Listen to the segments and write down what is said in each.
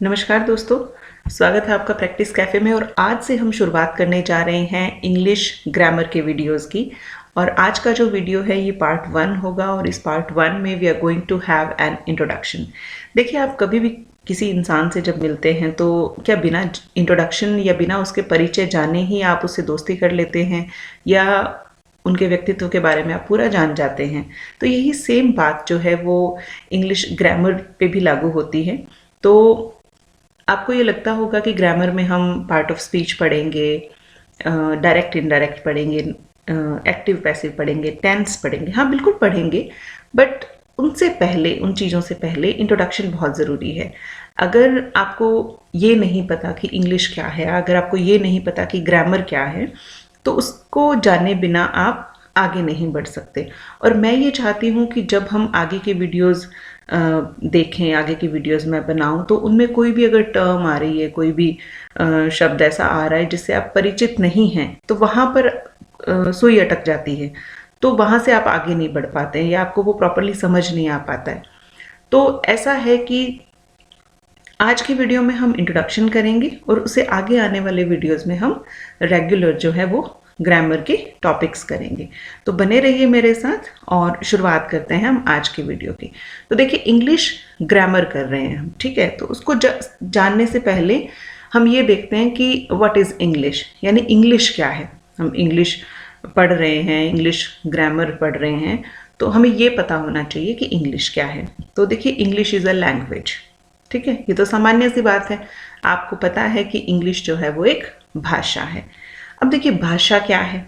नमस्कार दोस्तों, स्वागत है आपका प्रैक्टिस कैफ़े में। और आज से हम शुरुआत करने जा रहे हैं इंग्लिश ग्रामर के वीडियोस की। और आज का जो वीडियो है ये पार्ट 1 होगा और इस पार्ट 1 में we are going to have an introduction. देखिए, आप कभी भी किसी इंसान से जब मिलते हैं तो क्या बिना इंट्रोडक्शन या बिना उसके परिचय जाने ही आप उससे दोस्ती कर लेते हैं या उनके व्यक्तित्व के बारे में आप पूरा जान जाते हैं? तो यही सेम बात जो है वो इंग्लिश ग्रामर पे भी लागू होती है। तो आपको ये लगता होगा कि ग्रामर में हम पार्ट ऑफ स्पीच पढ़ेंगे, डायरेक्ट इनडायरेक्ट पढ़ेंगे, एक्टिव पैसिव पढ़ेंगे, टेंस पढ़ेंगे। हाँ, बिल्कुल पढ़ेंगे, बट उनसे पहले, उन चीज़ों से पहले इंट्रोडक्शन बहुत ज़रूरी है। अगर आपको ये नहीं पता कि इंग्लिश क्या है, अगर आपको ये नहीं पता कि ग्रामर क्या है, तो उसको जाने बिना आप आगे नहीं बढ़ सकते। और मैं ये चाहती हूँ कि जब हम आगे के वीडियोज़ देखें, आगे की वीडियोस मैं बनाऊं, तो उनमें कोई भी अगर टर्म आ रही है, कोई भी शब्द ऐसा आ रहा है जिससे आप परिचित नहीं हैं, तो वहाँ पर सुई अटक जाती है। तो वहाँ से आप आगे नहीं बढ़ पाते हैं या आपको वो प्रॉपरली समझ नहीं आ पाता है। तो ऐसा है कि आज की वीडियो में हम इंट्रोडक्शन करेंगे और उससे आगे आने वाले वीडियोस में हम रेगुलर जो है वो ग्रामर के टॉपिक्स करेंगे। तो बने रहिए मेरे साथ और शुरुआत करते हैं हम आज की वीडियो की। तो देखिए, इंग्लिश ग्रामर कर रहे हैं हम, ठीक है। तो उसको जानने से पहले हम ये देखते हैं कि व्हाट इज़ इंग्लिश, यानी इंग्लिश क्या है। हम इंग्लिश पढ़ रहे हैं, इंग्लिश ग्रामर पढ़ रहे हैं, तो हमें ये पता होना चाहिए कि इंग्लिश क्या है। तो देखिए, इंग्लिश इज़ अ लैंग्वेज, ठीक है। ये तो सामान्य सी बात है, आपको पता है कि इंग्लिश जो है वो एक भाषा है। अब देखिए, भाषा क्या है?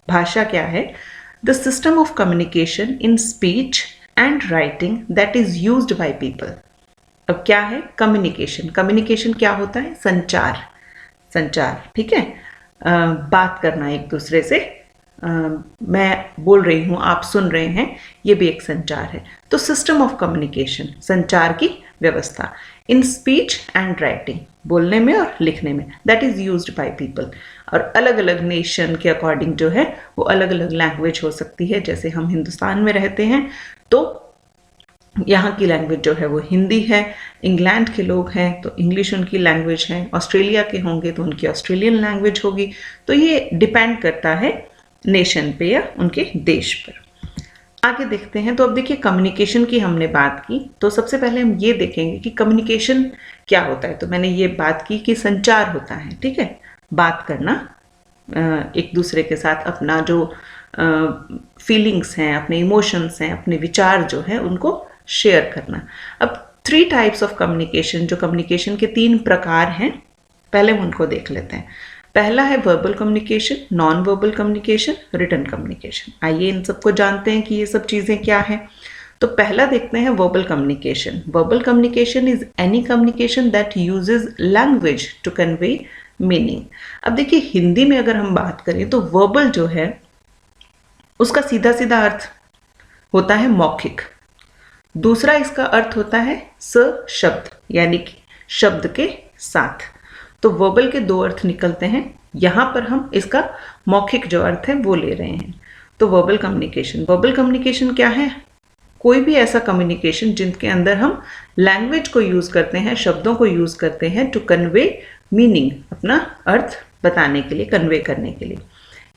भाषा क्या है? The system of communication in speech and writing that is used by people. अब क्या है कम्युनिकेशन? कम्युनिकेशन क्या होता है? संचार, संचार, ठीक है। बात करना एक दूसरे से। मैं बोल रही हूँ, आप सुन रहे हैं, ये भी एक संचार है। तो सिस्टम ऑफ कम्युनिकेशन, संचार की व्यवस्था, इन स्पीच एंड राइटिंग, बोलने में और लिखने में, that is used by people. और अलग अलग नेशन के अकॉर्डिंग जो है वो अलग अलग लैंग्वेज हो सकती है। जैसे हम हिंदुस्तान में रहते हैं तो यहाँ की लैंग्वेज जो है वो हिंदी है। इंग्लैंड के लोग हैं तो इंग्लिश उनकी लैंग्वेज है। ऑस्ट्रेलिया के होंगे तो उनकी ऑस्ट्रेलियन लैंग्वेज होगी। तो ये डिपेंड करता है नेशन पे या उनके देश पर। आगे देखते हैं। तो अब देखिए, कम्युनिकेशन की हमने बात की, तो सबसे पहले हम ये देखेंगे कि कम्युनिकेशन क्या होता है। तो मैंने ये बात की कि संचार होता है, ठीक है, बात करना, एक दूसरे के साथ अपना जो फीलिंग्स हैं, अपने इमोशंस हैं, अपने विचार जो हैं उनको शेयर करना। अब 3 टाइप्स ऑफ कम्युनिकेशन, जो कम्युनिकेशन के 3 प्रकार हैं, पहले हम उनको देख लेते हैं। पहला है verbal communication, non verbal communication, written communication. आइए इन सबको जानते हैं कि ये सब चीज़ें क्या हैं। तो पहला देखते हैं verbal communication. Verbal communication is any communication that uses language to convey meaning. अब देखिए, हिंदी में अगर हम बात करें तो वर्बल जो है उसका सीधा सीधा अर्थ होता है मौखिक। दूसरा इसका अर्थ होता है शब्द, यानी कि शब्द के साथ। तो वर्बल के 2 अर्थ निकलते हैं। यहाँ पर हम इसका मौखिक जो अर्थ है वो ले रहे हैं। तो वर्बल कम्युनिकेशन क्या है? कोई भी ऐसा कम्युनिकेशन जिनके अंदर हम लैंग्वेज को यूज करते हैं, शब्दों को यूज करते हैं टू कन्वे मीनिंग, अपना अर्थ बताने के लिए, कन्वे करने के लिए।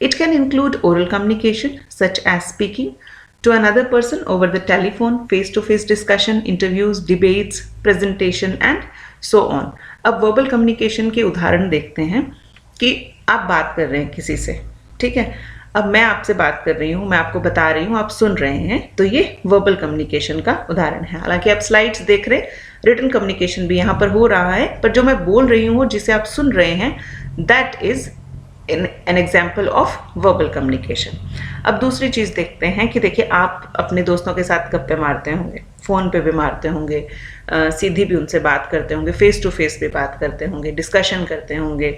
It can include oral communication such as speaking to another person over the telephone, face-to-face discussion, interviews, debates, presentation and so on. अब verbal communication के उदाहरण देखते हैं कि आप बात कर रहे हैं किसी से, ठीक है। अब मैं आपसे बात कर रही हूँ, मैं आपको बता रही हूँ, आप सुन रहे हैं, तो ये verbal communication का उदाहरण है। हालांकि आप स्लाइड्स देख रहे हैं, written communication भी यहाँ पर हो रहा है, पर जो मैं बोल रही हूँ, जिसे आप सुन रहे हैं, that is an example of verbal communication. अब दूसरी चीज़ देखते हैं कि देखिए, आप अपने दोस्तों के साथ गप्पे मारते होंगे, फ़ोन पे भी मारते होंगे, सीधी भी उनसे बात करते होंगे, फेस टू फेस भी बात करते होंगे, डिस्कशन करते होंगे,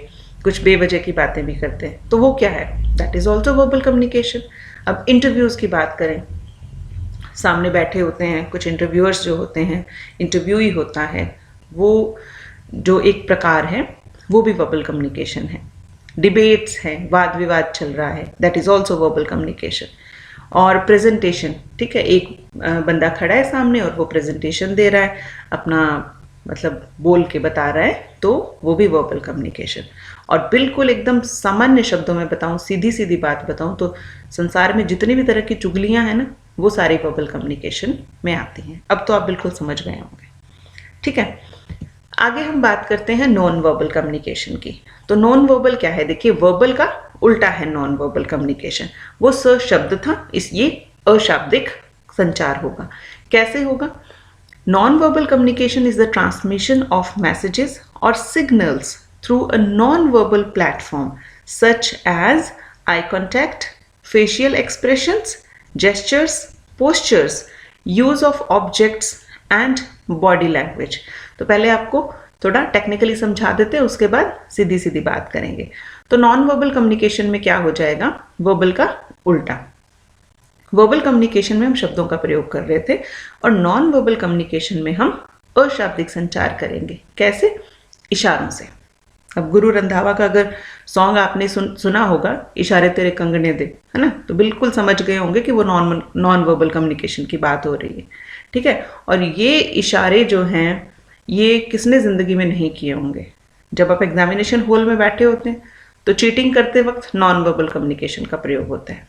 कुछ बेवजह की बातें भी करते हैं। तो वो क्या है? That is also verbal communication. अब इंटरव्यूज़ की बात करें, सामने बैठे होते हैं कुछ इंटरव्यूअर्स जो होते हैं, इंटरव्यूई होता है, वो जो एक प्रकार है वो भी वर्बल कम्युनिकेशन है। डिबेट्स हैं, वाद विवाद चल रहा है, that is also verbal communication. और प्रेजेंटेशन, ठीक है, एक बंदा खड़ा है सामने और वो प्रेजेंटेशन दे रहा है, अपना मतलब बोल के बता रहा है, तो वो भी वर्बल कम्युनिकेशन। और बिल्कुल एकदम सामान्य शब्दों में बताऊं, सीधी सीधी बात बताऊं, तो संसार में जितनी भी तरह की चुगलियां हैं ना, वो सारी वर्बल कम्युनिकेशन में आती हैं। अब तो आप बिल्कुल समझ गए होंगे। ठीक है, आगे हम बात करते हैं नॉन वर्बल कम्युनिकेशन की। तो नॉन वर्बल क्या है? देखिए, वर्बल का उल्टा है नॉन वर्बल कम्युनिकेशन। वो स शब्द था, इस ये अशाब्दिक संचार होगा। कैसे होगा? Non verbal communication is the transmission of messages और signals through a non verbal platform such as eye contact, facial expressions, gestures, postures, use of objects and body language। तो पहले आपको थोड़ा टेक्निकली समझा देते हैं, उसके बाद सीधी सीधी बात करेंगे। तो नॉन वर्बल कम्युनिकेशन में क्या हो जाएगा? वर्बल का उल्टा। वर्बल कम्युनिकेशन में हम शब्दों का प्रयोग कर रहे थे, और नॉन वर्बल कम्युनिकेशन में हम अशाब्दिक संचार करेंगे। कैसे? इशारों से। अब गुरु रंधावा का अगर सॉन्ग आपने सुना होगा, इशारे तेरे कंगने दे, है ना, तो बिल्कुल समझ गए होंगे कि वो नॉन वर्बल कम्युनिकेशन की बात हो रही है। ठीक है, और ये इशारे जो हैं, ये किसने ज़िंदगी में नहीं किए होंगे? जब आप एग्जामिनेशन हॉल में बैठे होते हैं तो चीटिंग करते वक्त नॉन वर्बल कम्युनिकेशन का प्रयोग होता है।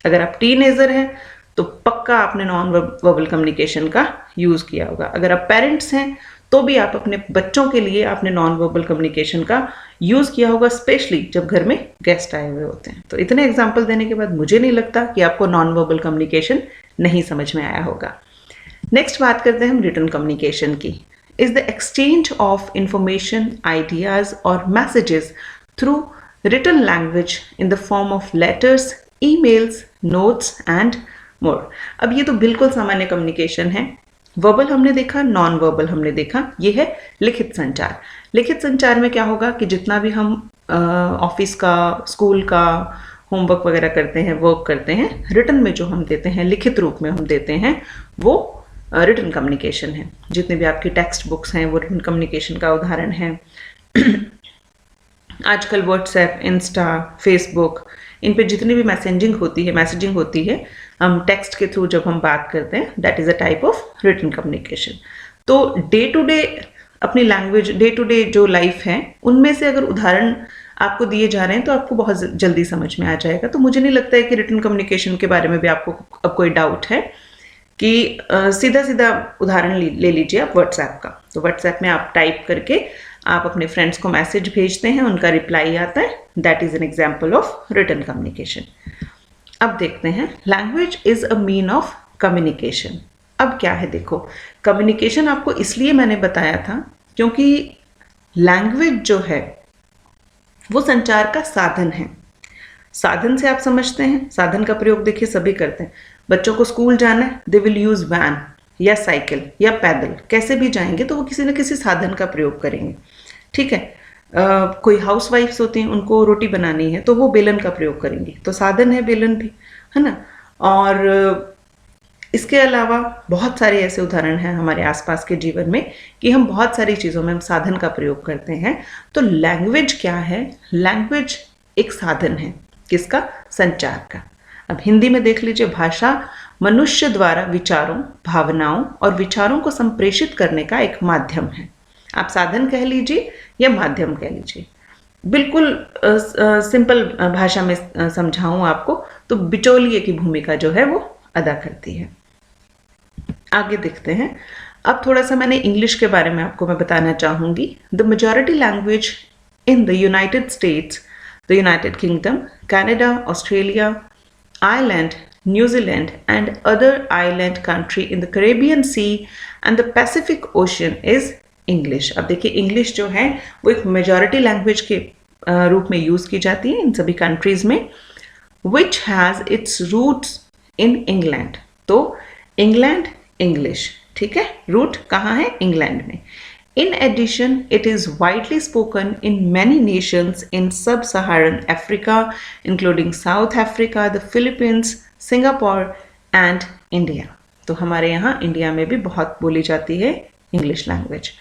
अगर आप टीनेजर हैं तो पक्का आपने नॉन वर्बल कम्युनिकेशन का यूज़ किया होगा। अगर आप पेरेंट्स हैं तो भी आप अपने बच्चों के लिए आपने नॉन वर्बल कम्युनिकेशन का यूज़ किया होगा, स्पेशली जब घर में गेस्ट आए हुए होते हैं। तो इतने एग्जाम्पल देने के बाद मुझे नहीं लगता कि आपको नॉन वर्बल कम्युनिकेशन नहीं समझ में आया होगा। नेक्स्ट बात करते हैं हम रिटन कम्युनिकेशन की। Is the exchange of information, ideas और messages through written language in the form of letters, emails, notes and more. अब ये तो बिल्कुल सामान्य कम्युनिकेशन है। वर्बल हमने देखा, नॉन वर्बल हमने देखा, ये है लिखित संचार। लिखित संचार में क्या होगा कि जितना भी हम ऑफिस का, स्कूल का होमवर्क वगैरह करते हैं, वर्क करते हैं, रिटन में जो हम देते हैं, लिखित रूप में हम देते हैं, वो रिटन कम्युनिकेशन है। जितने भी आपकी टेक्स्ट बुक्स हैं वो रिटन कम्युनिकेशन का उदाहरण है। आजकल व्हाट्सएप, इंस्टा, फेसबुक, इन पे जितनी भी मैसेजिंग होती है हम टेक्स्ट के थ्रू जब हम बात करते हैं, that is a type of written communication. तो डे टू डे अपनी लैंग्वेज, डे टू डे जो लाइफ है, उनमें से अगर उदाहरण आपको दिए जा रहे हैं तो आपको बहुत जल्दी समझ में आ जाएगा। तो मुझे नहीं लगता है कि रिटन कम्युनिकेशन के बारे में भी आपको अब कोई डाउट है कि सीधा सीधा उदाहरण ले लीजिए आप व्हाट्सएप का। तो व्हाट्सएप में आप टाइप करके आप अपने फ्रेंड्स को मैसेज भेजते हैं, उनका रिप्लाई आता है, that is an example of written communication. अब देखते हैं, language is a mean of communication. अब क्या है? देखो, कम्युनिकेशन आपको इसलिए मैंने बताया था क्योंकि लैंग्वेज जो है वो संचार का साधन है। साधन से आप समझते हैं, साधन का प्रयोग देखिए सभी करते हैं। बच्चों को स्कूल जाना है, दे विल यूज वैन या साइकिल या पैदल, कैसे भी जाएंगे तो वो किसी न किसी साधन का प्रयोग करेंगे। ठीक है, कोई हाउस वाइफ्स होती हैं, उनको रोटी बनानी है तो वो बेलन का प्रयोग करेंगी, तो साधन है बेलन भी, है ना। और इसके अलावा बहुत सारे ऐसे उदाहरण हैं हमारे आसपास के जीवन में कि हम बहुत सारी चीज़ों में हम साधन का प्रयोग करते हैं। तो लैंग्वेज क्या है? लैंग्वेज एक साधन है, किसका? संचार का। अब हिंदी में देख लीजिए, भाषा मनुष्य द्वारा विचारों, भावनाओं और विचारों को संप्रेषित करने का एक माध्यम है। आप साधन कह लीजिए या माध्यम कह लीजिए। बिल्कुल सिंपल भाषा में समझाऊं आपको तो बिचौलिए की भूमिका जो है वो अदा करती है। आगे देखते हैं। अब थोड़ा सा मैंने इंग्लिश के बारे में आपको मैं बताना चाहूँगी। The majority language in the United states, the United kingdom, Canada, Australia, Ireland, New Zealand and other island country in the Caribbean Sea and the Pacific Ocean is English। अब देखिए, इंग्लिश जो है वो एक मेजॉरिटी लैंग्वेज के रूप में use की जाती है इन सभी कंट्रीज़ में। which has its roots in England। तो इंग्लैंड इंग्लिश, ठीक है, रूट कहाँ है? इंग्लैंड में। In addition, it is widely spoken in many nations in sub-Saharan Africa, including South Africa, the Philippines, Singapore and India। तो हमारे यहाँ इंडिया में भी बहुत बोली जाती है English language.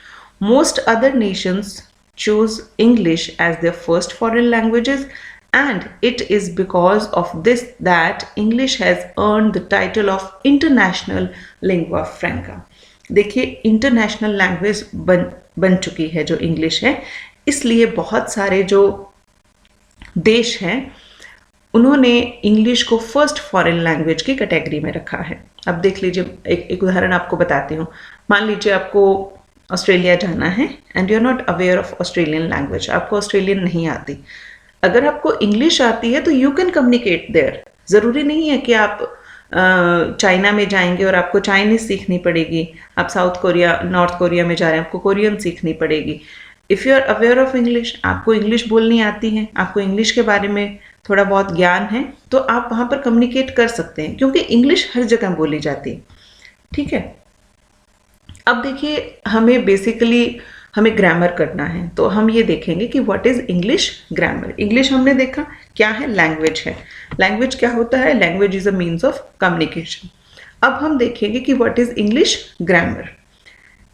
Most other nations choose English as their first foreign languages, and it is because of this that English has earned the title of international lingua franca। देखिए इंटरनेशनल लैंग्वेज बन चुकी है जो इंग्लिश है, इसलिए बहुत सारे जो देश हैं उन्होंने इंग्लिश को फर्स्ट फॉरेन लैंग्वेज की कैटेगरी में रखा है। अब देख लीजिए, एक उदाहरण आपको बताती हूँ। मान लीजिए आपको ऑस्ट्रेलिया जाना है and you are not aware of Australian language, आपको ऑस्ट्रेलियन नहीं आती। अगर आपको इंग्लिश आती है तो यू कैन कम्युनिकेट देयर। ज़रूरी नहीं है कि आप चाइना में जाएंगे और आपको चाइनीज सीखनी पड़ेगी, आप साउथ कोरिया नॉर्थ कोरिया में जा रहे हैं आपको कोरियन सीखनी पड़ेगी। If you are aware of English, आपको इंग्लिश बोलनी आती है, आपको इंग्लिश के बारे में थोड़ा बहुत ज्ञान है, तो आप वहाँ पर कम्युनिकेट कर सकते हैं, क्योंकि इंग्लिश हर जगह बोली जाती है। ठीक है, अब देखिए हमें ग्रामर करना है, तो हम ये देखेंगे कि what is English grammar. English हमने देखा क्या है, लैंग्वेज है। लैंग्वेज क्या होता है, language is a means of communication. अब हम देखेंगे कि what is English grammar.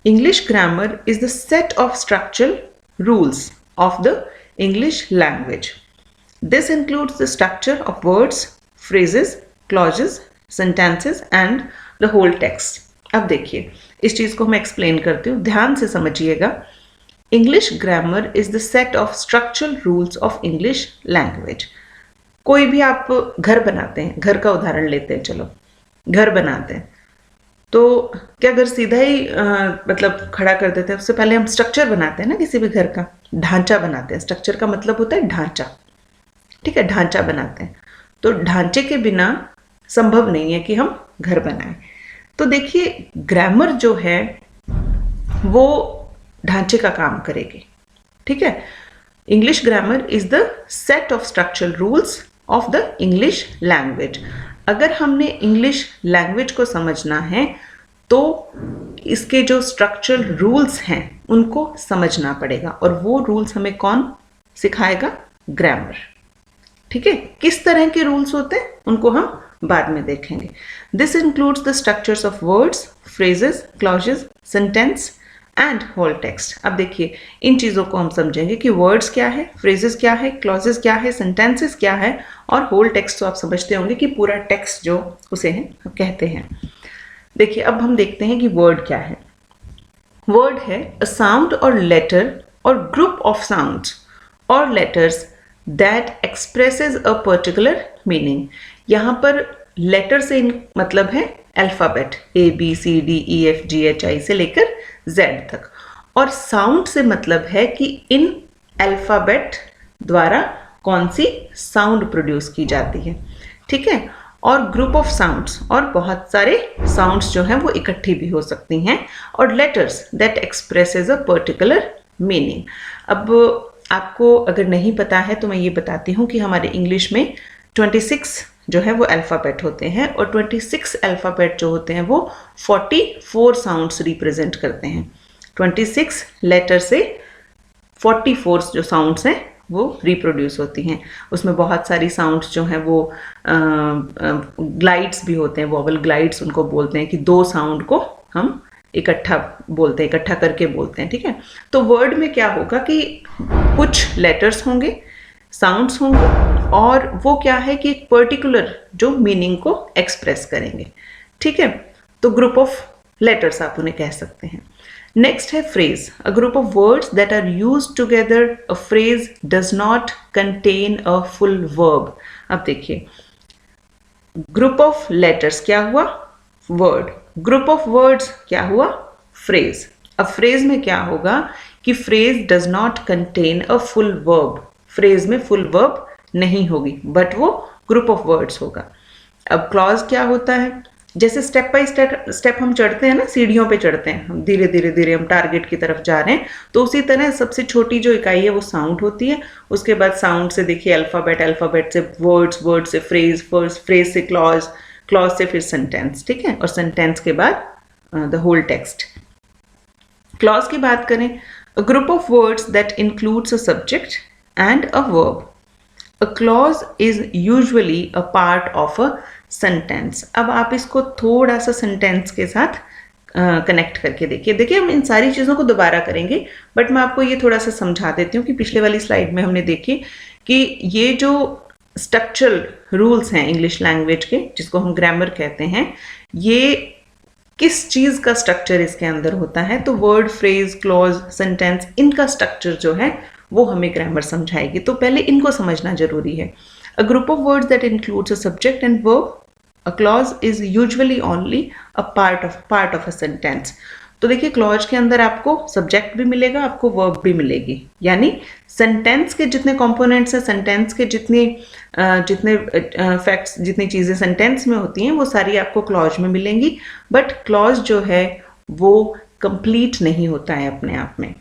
English grammar is the set of structural rules of the English language. This includes the structure of words, phrases, clauses, sentences and the whole text. अब देखिए इस चीज़ को मैं explain करती हूँ, ध्यान से समझिएगा। English grammar is the set of structural rules of English language. कोई भी आप घर बनाते हैं, घर का उदाहरण लेते हैं, चलो घर बनाते हैं तो क्या घर सीधा ही मतलब खड़ा कर देते हैं? उससे पहले हम स्ट्रक्चर बनाते हैं ना, किसी भी घर का ढांचा बनाते हैं। स्ट्रक्चर का मतलब होता है ढांचा, ठीक है, ढांचा बनाते हैं। तो ढांचे के बिना संभव नहीं है कि हम घर बनाएं। तो देखिए ग्रामर जो है वो ढांचे का काम करेगी। ठीक है, English grammar is the set of structural rules of the English language. अगर हमने इंग्लिश लैंग्वेज को समझना है तो इसके जो स्ट्रक्चरल रूल्स हैं उनको समझना पड़ेगा, और वो रूल्स हमें कौन सिखाएगा? ग्रामर। ठीक है, किस तरह के रूल्स होते हैं उनको हम बाद में देखेंगे। This includes the structures of words, phrases, clauses, sentence and whole text. अब देखिए इन चीज़ों को हम समझेंगे कि वर्ड्स क्या है, फ्रेजेस क्या है, क्लॉजेस क्या है, सेंटेंसेस क्या है, और होल टेक्स्ट तो आप समझते होंगे कि पूरा टेक्स्ट जो उसे है कहते हैं। देखिए अब हम देखते हैं कि वर्ड क्या है। वर्ड है अ साउंड और लेटर और ग्रुप ऑफ साउंड्स और letters that expresses a particular meaning. यहाँ पर लेटर से मतलब है अल्फाबेट ABCDEFGHI से लेकर Z तक, और साउंड से मतलब है कि इन अल्फाबेट द्वारा कौन सी साउंड प्रोड्यूस की जाती है। ठीक है, और ग्रुप ऑफ साउंड्स, और बहुत सारे साउंड्स जो हैं वो इकट्ठी भी हो सकती हैं, और letters that expresses a particular meaning. अब आपको अगर नहीं पता है तो मैं ये बताती हूँ कि हमारे इंग्लिश में 26 जो है वो अल्फ़ाबेट होते हैं, और 26 अल्फ़ाबेट जो होते हैं वो 44 साउंड्स रिप्रेजेंट करते हैं। 26 लेटर से 44 जो साउंड्स हैं वो रिप्रोड्यूस होती हैं। उसमें बहुत सारी साउंड्स जो हैं वो ग्लाइड्स भी होते हैं, वोवल ग्लाइड्स उनको बोलते हैं, कि दो साउंड को हम इकट्ठा बोलते हैं, इकट्ठा करके बोलते हैं। ठीक है, तो वर्ड में क्या होगा कि कुछ लेटर्स होंगे, साउंड्स होंगे, और वो क्या है कि एक पर्टिकुलर जो मीनिंग को एक्सप्रेस करेंगे। ठीक है, तो ग्रुप ऑफ लेटर्स आप उन्हें कह सकते हैं। नेक्स्ट है phrase, a group of words that are used together. A phrase does not contain a full verb. अब देखिए ग्रुप ऑफ लेटर्स क्या हुआ? वर्ड। ग्रुप ऑफ वर्ड्स क्या हुआ? फ्रेज। अब फ्रेज में क्या होगा कि phrase does not contain a full verb. Phrase में फुल वर्ब नहीं होगी, बट वो ग्रुप ऑफ वर्ड्स होगा। अब क्लॉज क्या होता है? जैसे स्टेप बाय स्टेप हम चढ़ते हैं ना, सीढ़ियों पे चढ़ते हैं हम, धीरे धीरे धीरे हम टारगेट की तरफ जा रहे हैं, तो उसी तरह सबसे छोटी जो इकाई है वो साउंड होती है। उसके बाद साउंड से देखिए अल्फ़ाबेट, अल्फ़ाबेट से वर्ड्स, वर्ड से फ्रेज, फ्रेज से क्लॉज, क्लॉज से फिर सेंटेंस। ठीक है, और सेंटेंस के बाद द होल टेक्स्ट। क्लॉज की बात करें, अ group of words that includes a subject and a verb. A clause is usually a part of a sentence. अब आप इसको थोड़ा सा सेंटेंस के साथ कनेक्ट करके देखिए हम इन सारी चीज़ों को दोबारा करेंगे, बट मैं आपको ये थोड़ा सा समझा देती हूँ कि पिछले वाली स्लाइड में हमने देखी कि ये जो स्ट्रक्चरल रूल्स हैं इंग्लिश लैंग्वेज के, जिसको हम ग्रामर कहते हैं, ये किस चीज़ का स्ट्रक्चर इसके अंदर होता है। तो वर्ड, फ्रेज, क्लॉज, सेंटेंस, इनका स्ट्रक्चर जो है वो हमें ग्रामर समझाएगी। तो पहले इनको समझना जरूरी है। अ group of words that includes a subject and verb, a clause is usually only a part of a sentence. तो देखिए क्लॉज के अंदर आपको सब्जेक्ट भी मिलेगा, आपको वर्ब भी मिलेगी, यानी सेंटेंस के जितने कंपोनेंट्स हैं, सेंटेंस के जितने फैक्ट्स, जितनी चीज़ें सेंटेंस में होती हैं वो सारी आपको क्लॉज में मिलेंगी। बट क्लॉज जो है वो कंप्लीट नहीं होता है अपने आप में।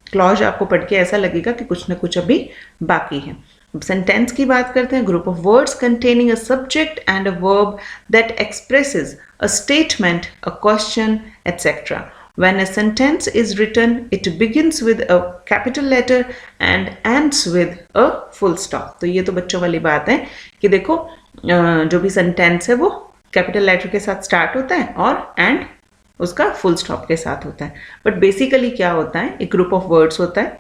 क्लॉज आपको पढ़ के ऐसा लगेगा कि कुछ ना कुछ अभी बाकी है। सेंटेंस की बात करते हैं। Group of words containing a subject and a verb that expresses a statement, a question, etcetera. When a sentence is written, it begins with a capital letter and ends with a full stop. तो ये तो बच्चों वाली बात है कि देखो जो भी सेंटेंस है वो कैपिटल लेटर के साथ स्टार्ट होता है और एंड उसका फुल स्टॉप के साथ होता है। बट बेसिकली क्या होता है, एक ग्रुप ऑफ वर्ड्स होता है,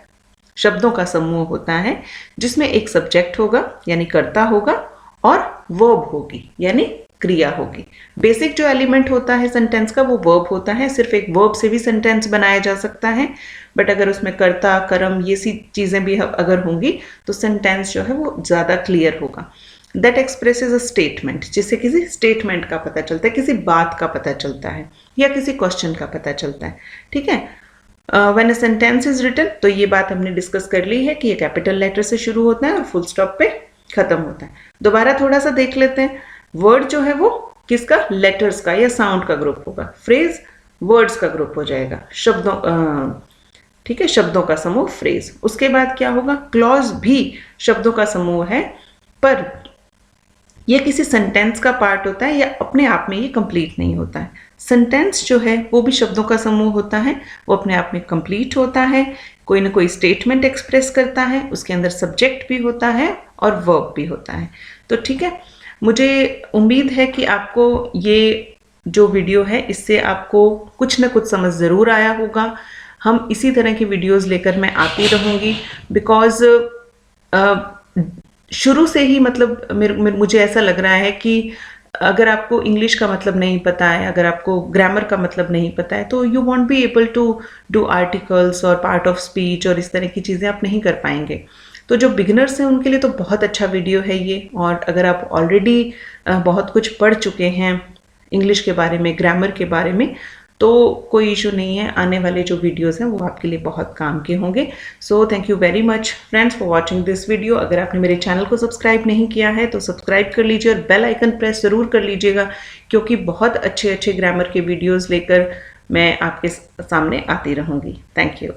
शब्दों का समूह होता है जिसमें एक सब्जेक्ट होगा यानी कर्ता होगा और वर्ब होगी यानी क्रिया होगी। बेसिक जो एलिमेंट होता है सेंटेंस का वो वर्ब होता है। सिर्फ एक वर्ब से भी सेंटेंस बनाया जा सकता है, बट अगर उसमें कर्ता, कर्म, ये सी चीज़ें भी अगर होंगी तो सेंटेंस जो है वो ज़्यादा क्लियर होगा। दैट एक्सप्रेसेस अ स्टेटमेंट, जिससे किसी स्टेटमेंट का पता चलता है, किसी बात का पता चलता है या किसी क्वेश्चन का पता चलता है। ठीक है। When a sentence is written, तो ये बात हमने डिस्कस कर ली है कि ये कैपिटल लेटर से शुरू होता है और फुल स्टॉप पे खत्म होता है। दोबारा थोड़ा सा देख लेते हैं। वर्ड जो है वो किसका, लेटर्स का या साउंड का ग्रुप होगा। फ्रेज वर्ड्स का ग्रुप हो जाएगा, शब्दों, ठीक है, शब्दों का समूह फ्रेज। उसके बाद क्या होगा, क्लॉज भी शब्दों का समूह है, पर ये किसी सेंटेंस का पार्ट होता है या अपने आप में ये कंप्लीट नहीं होता है। सेंटेंस जो है वो भी शब्दों का समूह होता है, वो अपने आप में कंप्लीट होता है, कोई ना कोई स्टेटमेंट एक्सप्रेस करता है, उसके अंदर सब्जेक्ट भी होता है और वर्ब भी होता है। तो ठीक है, मुझे उम्मीद है कि आपको ये जो वीडियो है इससे आपको कुछ ना कुछ समझ ज़रूर आया होगा। हम इसी तरह की वीडियोस लेकर मैं आती रहूँगी, बिकॉज़ शुरू से ही मतलब मुझे ऐसा लग रहा है कि अगर आपको इंग्लिश का मतलब नहीं पता है, अगर आपको ग्रामर का मतलब नहीं पता है, तो you won't be able to do articles और पार्ट ऑफ स्पीच और इस तरह की चीज़ें आप नहीं कर पाएंगे। तो जो बिगिनर्स हैं उनके लिए तो बहुत अच्छा वीडियो है ये। और अगर आप ऑलरेडी बहुत कुछ पढ़ चुके हैं इंग्लिश के बारे में, ग्रामर के बारे में, तो कोई इशू नहीं है, आने वाले जो वीडियोस हैं वो आपके लिए बहुत काम के होंगे। So thank you very much friends for watching this video. अगर आपने मेरे चैनल को सब्सक्राइब नहीं किया है तो सब्सक्राइब कर लीजिए और बेल आइकन प्रेस ज़रूर कर लीजिएगा, क्योंकि बहुत अच्छे अच्छे ग्रामर के वीडियोज़ लेकर मैं आपके सामने आती रहूँगी। Thank you.